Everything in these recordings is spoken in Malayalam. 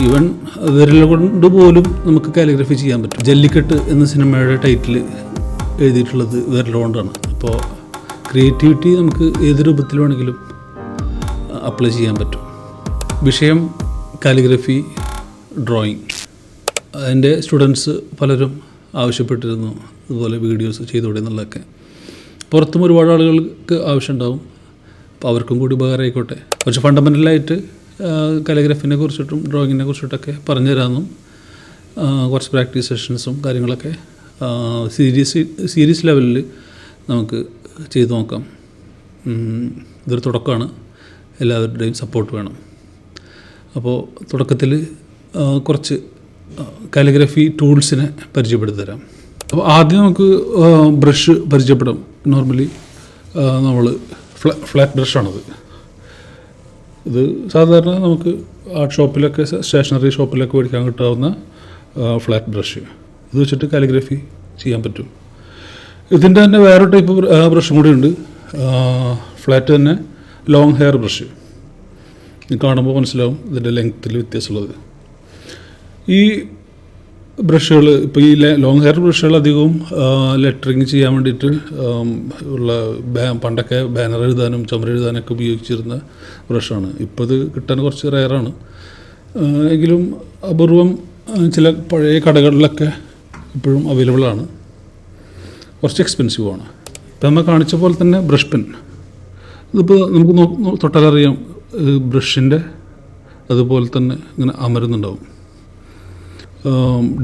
ഈവൻ വിരൽ കൊണ്ട് പോലും നമുക്ക് കാലിഗ്രഫി ചെയ്യാൻ പറ്റും. ജല്ലിക്കെട്ട് എന്ന സിനിമയുടെ ടൈറ്റിൽ എഴുതിയിട്ടുള്ളത് വിരൽ കൊണ്ടാണ്. അപ്പോൾ ക്രിയേറ്റിവിറ്റി നമുക്ക് ഏത് രൂപത്തിൽ വേണമെങ്കിലും അപ്ലൈ ചെയ്യാൻ പറ്റും. വിഷയം കാലിഗ്രഫി, ഡ്രോയിങ്. എൻ്റെ സ്റ്റുഡൻസ് പലരും ആവശ്യപ്പെട്ടിരുന്നു അതുപോലെ വീഡിയോസ് ചെയ്തുകൂടെ എന്നുള്ളതൊക്കെ. പുറത്തും ഒരുപാട് ആളുകൾക്ക് ആവശ്യമുണ്ടാവും. അപ്പോൾ അവർക്കും കൂടി ഉപകാരമായിക്കോട്ടെ. കുറച്ച് ഫണ്ടമെൻ്റലായിട്ട് കാലിഗ്രഫിനെ കുറിച്ചിട്ടും ഡ്രോയിങ്ങിനെ കുറിച്ചിട്ടൊക്കെ പറഞ്ഞു തരാമെന്നും കുറച്ച് പ്രാക്ടീസ് സെഷൻസും കാര്യങ്ങളൊക്കെ സീരീസ് ലെവലിൽ നമുക്ക് ചെയ്തു നോക്കാം. ഇതൊരു തുടക്കമാണ്. എല്ലാവരുടെയും സപ്പോർട്ട് വേണം. അപ്പോൾ തുടക്കത്തിൽ കുറച്ച് കാലിഗ്രഫി ടൂൾസിനെ പരിചയപ്പെടുത്തി തരാം. അപ്പോൾ ആദ്യം നമുക്ക് ബ്രഷ് പരിചയപ്പെടാം. നോർമലി നമ്മൾ ഫ്ലാറ്റ് ബ്രഷാണത്. ഇത് സാധാരണ നമുക്ക് ആർട്ട് ഷോപ്പിലൊക്കെ സ്റ്റേഷനറി ഷോപ്പിലൊക്കെ മേടിക്കാൻ കിട്ടാവുന്ന ഫ്ലാറ്റ് ബ്രഷ്. ഇത് വെച്ചിട്ട് കാലിഗ്രഫി ചെയ്യാൻ പറ്റും. ഇതിൻ്റെ തന്നെ വേറെ ടൈപ്പ് ബ്രഷും കൂടി ഉണ്ട്. ഫ്ലാറ്റ് തന്നെ ലോങ് ഹെയർ ബ്രഷ്. കാണുമ്പോൾ മനസ്സിലാവും ഇതിൻ്റെ ലെങ്ത്തിൽ വ്യത്യാസമുള്ളത്. ഈ ബ്രഷുകൾ ഇപ്പോൾ ഈ ലോങ് ഹെയർ ബ്രഷുകൾ അധികവും ലെറ്ററിങ് ചെയ്യാൻ വേണ്ടിയിട്ട് ഉള്ള പണ്ടൊക്കെ ബാനർ എഴുതാനും ചുമരെഴുതാനൊക്കെ ഉപയോഗിച്ചിരുന്ന ബ്രഷാണ്. ഇപ്പോൾ ഇത് കിട്ടാൻ കുറച്ച് റെയറാണ്. എങ്കിലും അപൂർവം ചില പഴയ കടകളിലൊക്കെ ഇപ്പോഴും അവൈലബിൾ ആണ്. കുറച്ച് എക്സ്പെൻസീവാണ്. ഇപ്പം നമ്മൾ കാണിച്ച പോലെ തന്നെ ബ്രഷ് പെൻ. ഇതിപ്പോൾ നമുക്ക് തൊട്ടാലറിയാം ബ്രഷിൻ്റെ അതുപോലെ തന്നെ ഇങ്ങനെ അമരുന്നുണ്ടാവും.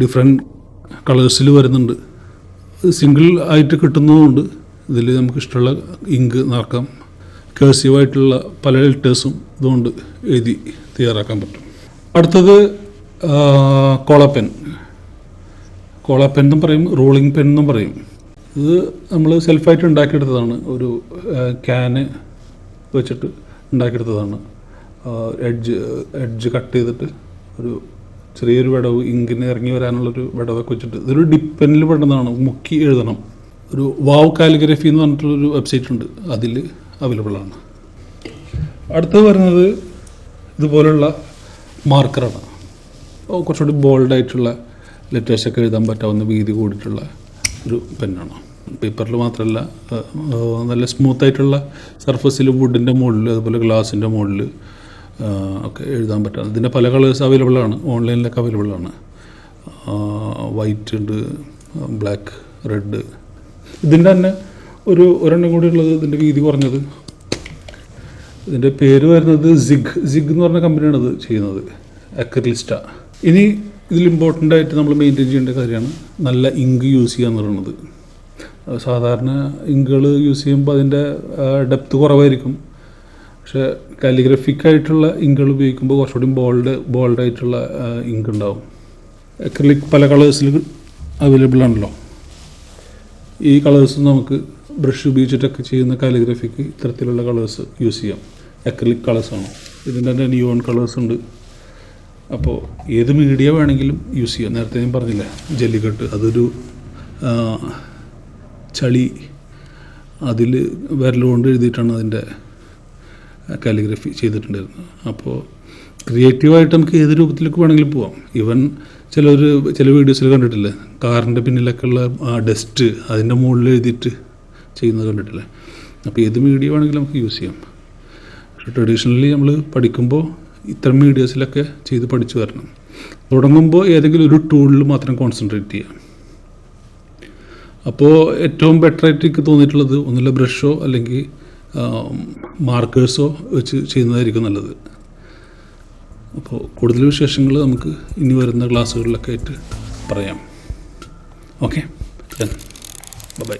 ഡിഫറെൻറ്റ് കളേഴ്സിൽ വരുന്നുണ്ട്. സിംഗിൾ ആയിട്ട് കിട്ടുന്നതുകൊണ്ട് ഇതിൽ നമുക്ക് ഇഷ്ടമുള്ള ഇങ്ക് നിറക്കാം. കേഴ്സീവായിട്ടുള്ള പല ലെറ്റേഴ്സും ഇതുകൊണ്ട് എഴുതി തയ്യാറാക്കാൻ പറ്റും. അടുത്തത് കോള പെൻ എന്നും പറയും, റോളിംഗ് പെൻ എന്നും പറയും. ഇത് നമ്മൾ സെൽഫായിട്ട് ഉണ്ടാക്കിയെടുത്തതാണ്. ഒരു ക്യാന് വെച്ചിട്ട് ഉണ്ടാക്കിയെടുത്തതാണ്. എഡ്ജ് കട്ട് ചെയ്തിട്ട് ഒരു ചെറിയൊരു വിടവ് ഇങ്കിന് ഇറങ്ങി വരാനുള്ളൊരു വിടവൊക്കെ വെച്ചിട്ട് ഇതൊരു ഡിപ്പെനിൽ പെടുന്നതാണ്. മുക്കി എഴുതണം. ഒരു വാവ് കാലിഗ്രഫി എന്ന് പറഞ്ഞിട്ടുള്ളൊരു വെബ്സൈറ്റ് ഉണ്ട്, അതിൽ അവൈലബിളാണ്. അടുത്തത് വരുന്നത് ഇതുപോലുള്ള മാർക്കറാണ്. കുറച്ചുകൂടി ബോൾഡായിട്ടുള്ള ലെറ്റേഴ്സൊക്കെ എഴുതാൻ പറ്റാവുന്ന വീതി കൂടിയിട്ടുള്ള ഒരു പെന്നാണ്. പേപ്പറിൽ മാത്രമല്ല, നല്ല സ്മൂത്തായിട്ടുള്ള സർഫസിൽ വുഡിൻ്റെ മുകളിൽ അതുപോലെ ഗ്ലാസിൻ്റെ മുകളിൽ ഒക്കെ എഴുതാൻ പറ്റാം. ഇതിൻ്റെ പല കളേഴ്സ് അവൈലബിളാണ്, ഓൺലൈനിലൊക്കെ അവൈലബിളാണ്. വൈറ്റ് ഉണ്ട്, ബ്ലാക്ക്, റെഡ്. ഇതിൻ്റെ തന്നെ ഒരെണ്ണം കൂടി ഉള്ളത്, ഇതിൻ്റെ വീതി കുറഞ്ഞത്. ഇതിൻ്റെ പേര് വരുന്നത് സിഗ് എന്ന് പറഞ്ഞ കമ്പനിയാണ് ഇത് ചെയ്യുന്നത്, അക്രിലിസ്റ്റ. ഇനി ഇതിൽ ഇമ്പോർട്ടൻ്റ് ആയിട്ട് നമ്മൾ മെയിൻറ്റെയിൻ ചെയ്യേണ്ട കാര്യമാണ് നല്ല ഇങ്ക് യൂസ് ചെയ്യുക എന്ന് പറയുന്നത്. സാധാരണ ഇങ്കുകൾ യൂസ് ചെയ്യുമ്പോൾ അതിൻ്റെ ഡെപ്ത് കുറവായിരിക്കും. പക്ഷേ കാലിഗ്രഫിക്കായിട്ടുള്ള ഇങ്കുകൾ ഉപയോഗിക്കുമ്പോൾ കുറച്ചുകൂടി ബോൾഡായിട്ടുള്ള ഇങ്ക് ഉണ്ടാവും. അക്രിലിക് പല കളേഴ്സിൽ അവൈലബിൾ ആണല്ലോ. ഈ കളേഴ്സ് നമുക്ക് ബ്രഷ് ഉപയോഗിച്ചിട്ടൊക്കെ ചെയ്യുന്ന കാലിഗ്രഫിക്ക് ഇത്തരത്തിലുള്ള കളേഴ്സ് യൂസ് ചെയ്യാം. അക്രിലിക് കളേഴ്സാണ്. ഇതിൻ്റെ തന്നെ നിയോൺ കളേഴ്സ് ഉണ്ട്. അപ്പോൾ ഏത് മീഡിയ വേണമെങ്കിലും യൂസ് ചെയ്യാം. നേരത്തെ ഞാൻ പറഞ്ഞില്ലേ ജല്ലിക്കെട്ട്, അതൊരു ചളി അതിൽ വിരലുകൊണ്ട് എഴുതിയിട്ടാണ് അതിൻ്റെ കാലിഗ്രഫി ചെയ്തിട്ടുണ്ടായിരുന്നത്. അപ്പോൾ ക്രിയേറ്റീവായിട്ട് നമുക്ക് ഏത് രൂപത്തിലേക്ക് വേണമെങ്കിലും പോവാം. ഈവൻ ചില വീഡിയോസിൽ കണ്ടിട്ടില്ലേ, കാറിൻ്റെ പിന്നിലൊക്കെ ഉള്ള ഡസ്റ്റ് അതിൻ്റെ മുകളിൽ എഴുതിയിട്ട് ചെയ്യുന്നത് കണ്ടിട്ടില്ലേ. അപ്പോൾ ഏത് മീഡിയ വേണമെങ്കിലും നമുക്ക് യൂസ് ചെയ്യാം. പക്ഷേ ട്രഡീഷണലി നമ്മൾ പഠിക്കുമ്പോൾ ഇത്തരം മീഡിയസിലൊക്കെ ചെയ്ത് പഠിച്ചു വരണം. തുടങ്ങുമ്പോൾ ഏതെങ്കിലും ഒരു ടൂളിൽ മാത്രം കോൺസെൻട്രേറ്റ് ചെയ്യാം. അപ്പോൾ ഏറ്റവും ബെറ്ററായിട്ട് എനിക്ക് തോന്നിയിട്ടുള്ളത് ഒന്നുമില്ല ബ്രഷോ അല്ലെങ്കിൽ മാർക്കേഴ്സോ വെച്ച് ചെയ്യുന്നതായിരിക്കും നല്ലത്. അപ്പോൾ കൂടുതൽ വിശേഷങ്ങൾ നമുക്ക് ഇനി വരുന്ന ക്ലാസ്സുകളിലൊക്കെ ആയിട്ട് പറയാം. Okay, by.